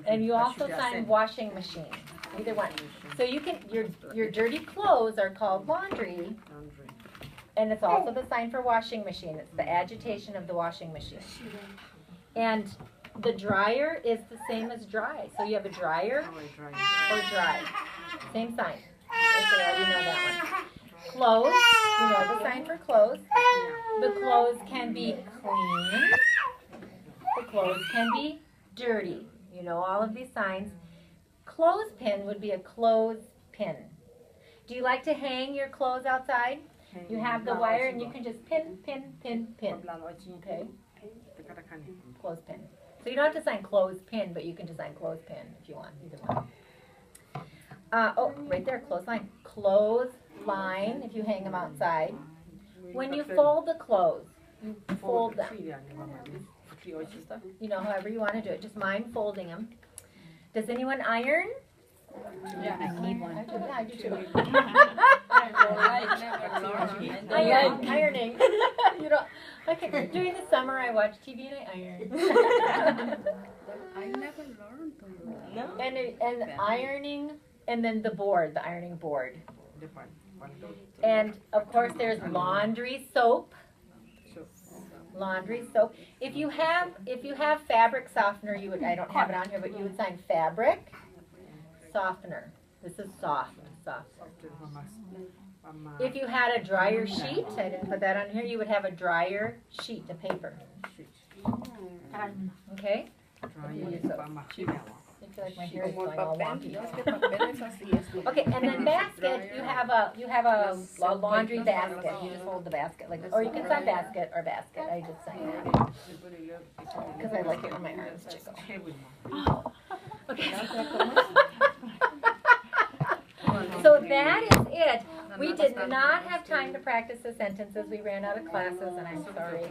And you also sign washing machine, either one. So you can, your dirty clothes are called laundry, and it's also the sign for washing machine. It's the agitation of the washing machine. And the dryer is the same as dry. So you have a dryer or dry. Same sign. If they already know that one. Clothes, you know the sign for clothes. The clothes can be clean. The clothes can be dirty. You know all of these signs. Clothespin would be a clothespin. Do you like to hang your clothes outside? You have the wire and you can just pin. Okay? Clothespin. So you don't have to sign clothespin, but you can just sign clothespin if you want, either one. Oh, right there, clothesline. Clothesline, if you hang them outside. When you fold the clothes, you fold them. You know, however you want to do it. Just mind folding them. Does anyone iron? Yeah, I need one. I do too. Iron. Ironing. You know, okay. During the summer, I watch TV and I iron. I never learned to do that. No. And ironing, and then the board, the ironing board. And of course, there's laundry soap. Laundry soap. If you have fabric softener, you would. I don't have it on here, but you would sign fabric softener. This is soft. If you had a dryer sheet, I didn't put that on here. You would have a dryer sheet of paper. Okay. I feel like my hair is going all wonky. Okay, and then basket, you have a laundry basket. You just hold the basket like this, or you can sign basket or basket. I just sign that because I like it when my arms jiggle. Okay. So that is it. We did not have time to practice the sentences. We ran out of classes, and I'm sorry.